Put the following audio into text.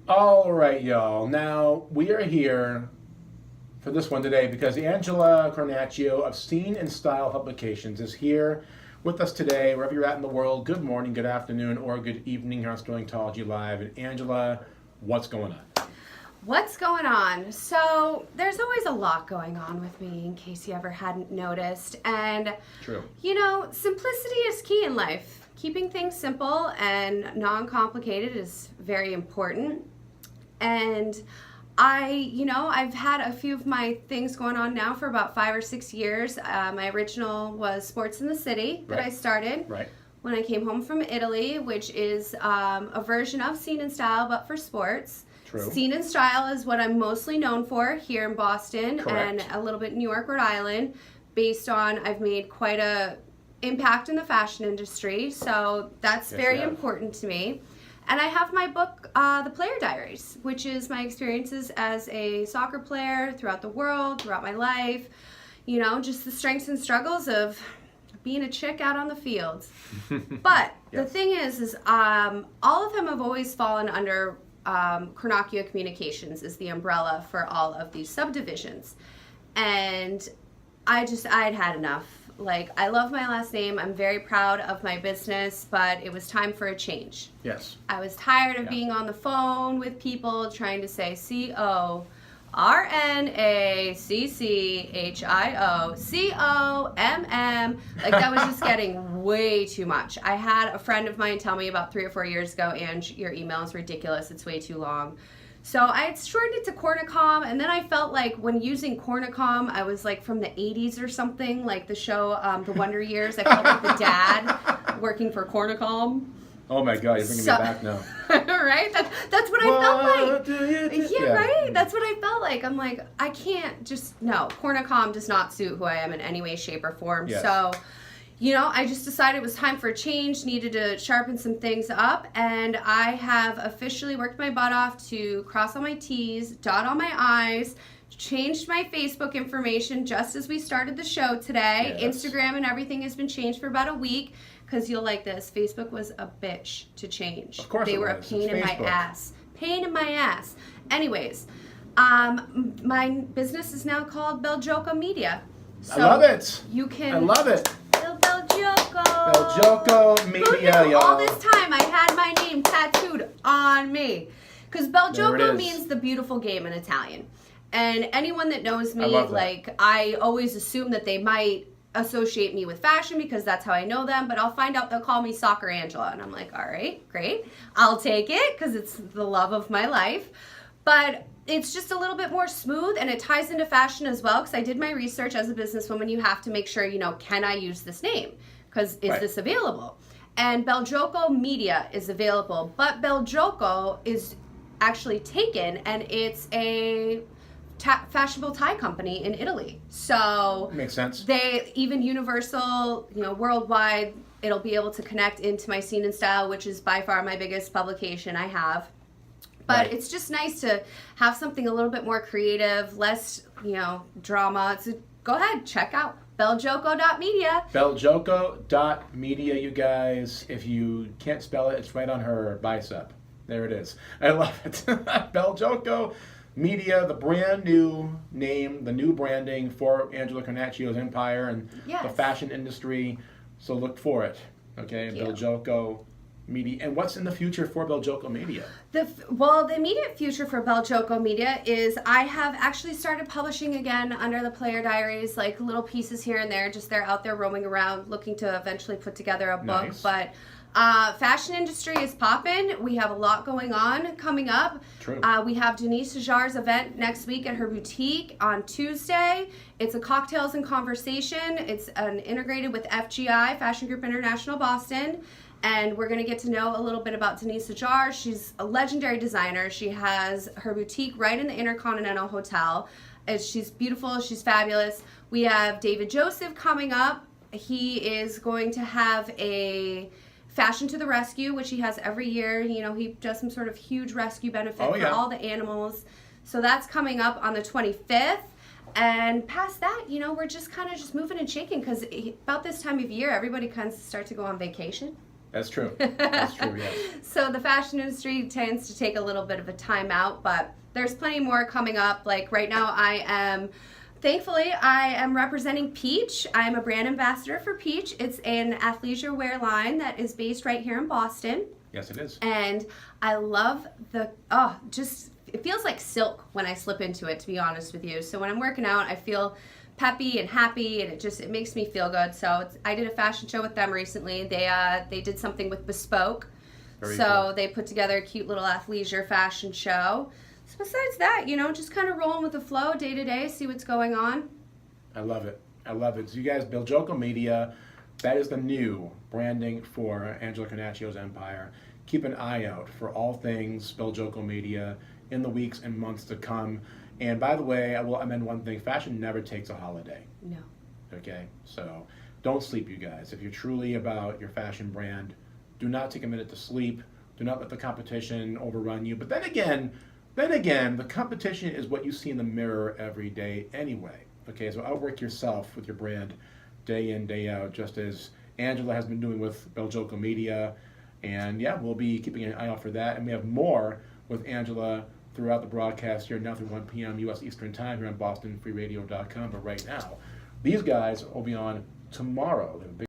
All right, y'all. Now we are here for this one today because Angela Carnaccio of Scene&Style Publications is here with us today, wherever you're at in the world. Good morning, good afternoon, or good evening here on Storytology Live. And Angela, what's going on? What's going on? So there's always a lot going on with me, in case you ever hadn't noticed. And True. simplicity is key in life. Keeping things simple and non-complicated is very important. And I've had a few of my things going on now for about 5 or 6 years. My original was Sports in the City that I started when I came home from Italy, which is a version of Scene&Style, but for sports. True. Scene&Style is what I'm mostly known for here in Boston and a little bit in New York, Rhode Island, based on I've made quite a impact in the fashion industry, so that's very important to me. And I have my book, The Player Diaries, which is my experiences as a soccer player throughout the world, throughout my life. Just the strengths and struggles of being a chick out on the field. But the thing is all of them have always fallen under Carnaccio Communications is the umbrella for all of these subdivisions. And I'd had enough. I love my last name. I'm very proud of my business, but it was time for a change. Yes. I was tired of being on the phone with people trying to say CORNACCHIO, that was just getting way too much. I had a friend of mine tell me about 3 or 4 years ago, "Ange, your email is ridiculous. It's way too long." So I had shortened it to Cornicom, and then I felt like when using Cornicom, I was like from the 80s or something, like the show The Wonder Years. I felt like the dad working for Cornicom. Oh my God, you're bringing me back now. Right? That's what I felt like. Right? That's what I felt like. I'm like, I can't no. Cornicom does not suit who I am in any way, shape, or form. Yes. So, I just decided it was time for a change, needed to sharpen some things up, and I have officially worked my butt off to cross all my T's, dot all my I's, changed my Facebook information just as we started the show today. Yes. Instagram and everything has been changed for about a week, because you'll like this. Facebook was a bitch to change. Of course they were was. a pain in my ass. Pain in my ass. Anyways, my business is now called Belgioco Media. So I love it. You can. I love it. Belgioco. Belgioco Media, Who knew? y'all. All this time I had my name tattooed on me. Because Belgioco means the beautiful game in Italian. And anyone that knows me, I always assume that they might associate me with fashion because that's how I know them, but I'll find out they'll call me Soccer Angela. And I'm like, all right, great. I'll take it because it's the love of my life. But it's just a little bit more smooth, and it ties into fashion as well, because I did my research as a businesswoman. You have to make sure, can I use this name? Because is this available? And Belgioco Media is available, but Belgioco is actually taken, and it's a fashionable tie company in Italy. So makes sense. They even Universal, worldwide, it'll be able to connect into my Scene&Style, which is by far my biggest publication I have. But it's just nice to have something a little bit more creative, less, drama. So go ahead, check out belgioco.media. Belgioco.media, you guys. If you can't spell it, it's right on her bicep. There it is. I love it. Belgioco Media, the brand new name, the new branding for Angela Carnaccio's empire and the fashion industry. So look for it. Okay, Belgioco Media. And what's in the future for Belgioco Media? The immediate future for Belgioco Media is I have actually started publishing again under the Player Diaries, like little pieces here and there. Just they're out there roaming around, looking to eventually put together a book. Nice. But fashion industry is popping. We have a lot going on coming up. True. We have Denise Ajar's event next week at her boutique on Tuesday. It's a cocktails and conversation. It's integrated with FGI, Fashion Group International Boston. And we're going to get to know a little bit about Denise Ajar. She's a legendary designer. She has her boutique right in the Intercontinental Hotel. She's beautiful. She's fabulous. We have David Joseph coming up. He is going to have a Fashion to the Rescue, which he has every year. He does some sort of huge rescue benefit for all the animals. So that's coming up on the 25th. And past that, we're just kind of moving and shaking, because about this time of year, everybody kind of starts to go on vacation. That's true. That's true, yes. So the fashion industry tends to take a little bit of a time out, but there's plenty more coming up. Like right now thankfully, I am representing Peach. I'm a brand ambassador for Peach. It's an athleisure wear line that is based right here in Boston. Yes, it is. And I love it feels like silk when I slip into it, to be honest with you. So when I'm working out, I feel peppy and happy, and it makes me feel good. So I did a fashion show with them recently. They did something with Bespoke. Very so cool. they put together a cute little athleisure fashion show. So besides that, just kind of rolling with the flow day to day, see what's going on. I love it. I love it. So you guys, Beljoco Media, that is the new branding for Angela Carnaccio's empire. Keep an eye out for all things Beljoco Media in the weeks and months to come. And by the way, I will amend one thing. Fashion never takes a holiday. No. Okay? So don't sleep, you guys. If you're truly about your fashion brand, do not take a minute to sleep. Do not let the competition overrun you. But then again, the competition is what you see in the mirror every day anyway. Okay, so outwork yourself with your brand day in, day out, just as Angela has been doing with Beljoco Media. And yeah, we'll be keeping an eye out for that. And we have more with Angela throughout the broadcast here now through 1 p.m. U.S. Eastern Time here on BostonFreeRadio.com. But right now, these guys will be on tomorrow. They have a big